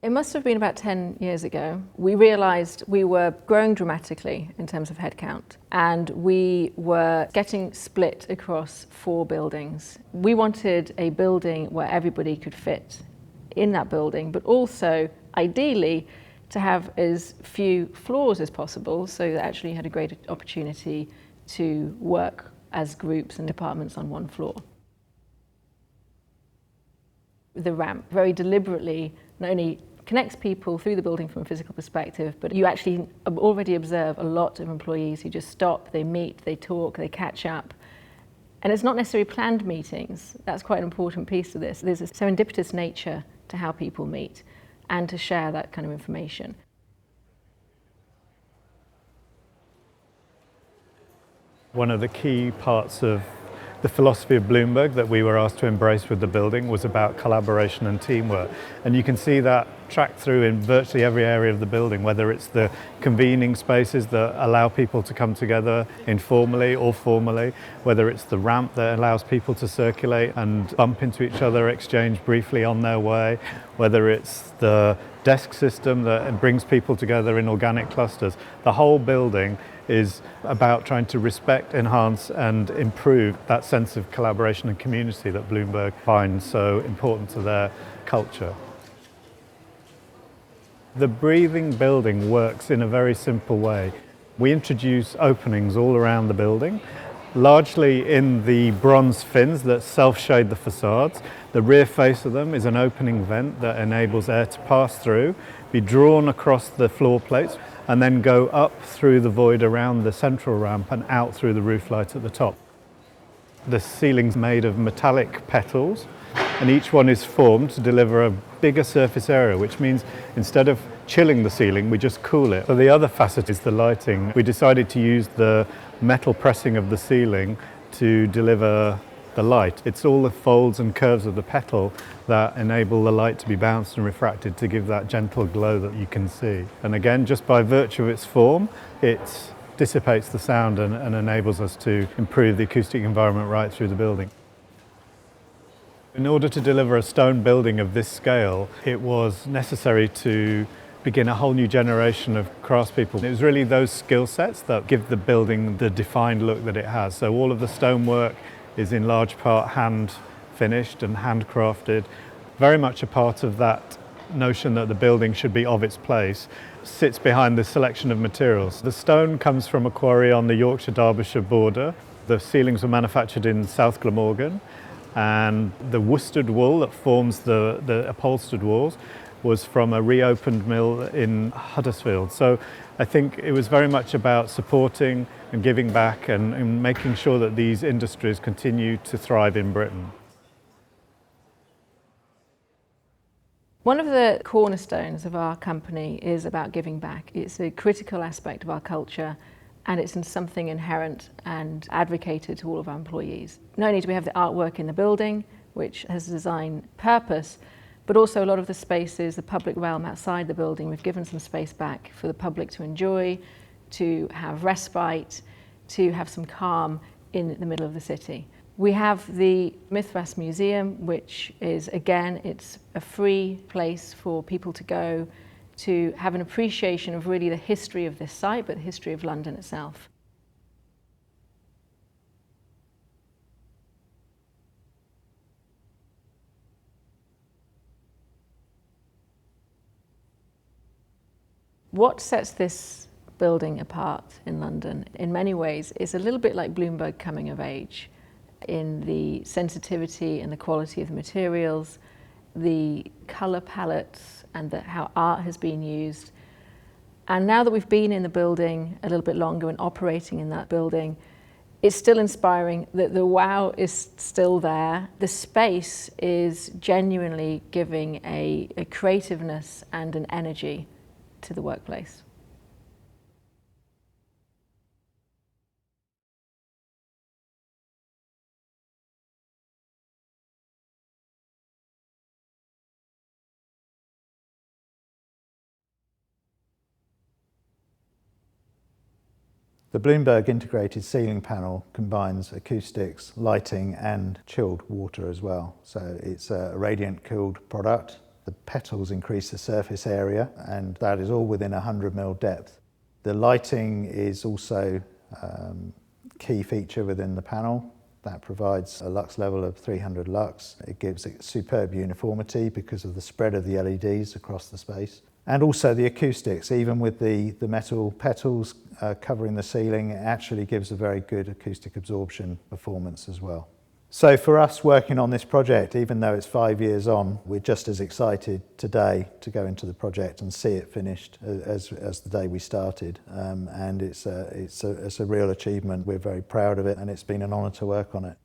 It must have been about 10 years ago. We realised we were growing dramatically in terms of headcount, and we were getting split across 4 buildings. We wanted a building where everybody could fit in that building, but also, ideally, to have as few floors as possible, so that actually you had a great opportunity to work as groups and departments on one floor. The ramp very deliberately not only connects people through the building from a physical perspective, but you actually already observe a lot of employees who just stop, they meet, they talk, they catch up. And it's not necessarily planned meetings. That's quite an important piece of this. There's a serendipitous nature to how people meet and to share that kind of information. One of the key parts of the philosophy of Bloomberg that we were asked to embrace with the building was about collaboration and teamwork. And you can see that tracked through in virtually every area of the building, whether it's the convening spaces that allow people to come together informally or formally, whether it's the ramp that allows people to circulate and bump into each other, exchange briefly on their way, whether it's the desk system that brings people together in organic clusters. The whole building is about trying to respect, enhance and improve that sense of collaboration and community that Bloomberg finds so important to their culture. The breathing building works in a very simple way. We introduce openings all around the building, largely in the bronze fins that self-shade the facades. The rear face of them is an opening vent that enables air to pass through, be drawn across the floor plates, and then go up through the void around the central ramp and out through the roof light at the top. The ceiling's made of metallic petals, and each one is formed to deliver a bigger surface area, which means instead of chilling the ceiling, we just cool it. So the other facet is the lighting. We decided to use the metal pressing of the ceiling to deliver the light. It's all the folds and curves of the petal that enable the light to be bounced and refracted to give that gentle glow that you can see. And again, just by virtue of its form, it dissipates the sound and enables us to improve the acoustic environment right through the building. In order to deliver a stone building of this scale, it was necessary to begin a whole new generation of craftspeople. It was really those skill sets that give the building the defined look that it has. So all of the stonework is in large part hand finished and handcrafted. Very much a part of that notion that the building should be of its place sits behind the selection of materials. The stone comes from a quarry on the Yorkshire-Derbyshire border. The ceilings were manufactured in South Glamorgan, and the worsted wool that forms the upholstered walls was from a reopened mill in Huddersfield. So I think it was very much about supporting and giving back and making sure that these industries continue to thrive in Britain. One of the cornerstones of our company is about giving back. It's a critical aspect of our culture, and it's something inherent and advocated to all of our employees. Not only do we have the artwork in the building, which has a design purpose, but also a lot of the spaces, the public realm outside the building, we've given some space back for the public to enjoy, to have respite, to have some calm in the middle of the city. We have the Mithras Museum, which is, again, it's a free place for people to go to have an appreciation of really the history of this site, but the history of London itself. What sets this building apart in London, in many ways, is a little bit like Bloomberg coming of age in the sensitivity and the quality of the materials, the colour palettes, and how art has been used. And now that we've been in the building a little bit longer and operating in that building, it's still inspiring that the wow is still there. The space is genuinely giving a creativeness and an energy to the workplace. The Bloomberg integrated ceiling panel combines acoustics, lighting and chilled water as well. So it's a radiant cooled product The petals increase the surface area, and that is all within 100 mil depth. The lighting is also a key feature within the panel. That provides a lux level of 300 lux. It gives it superb uniformity because of the spread of the LEDs across the space. And also the acoustics, even with the metal petals covering the ceiling, it actually gives a very good acoustic absorption performance as well. So for us working on this project, even though it's 5 years on, we're just as excited today to go into the project and see it finished as the day we started. And it's a real achievement. We're very proud of it, and it's been an honour to work on it.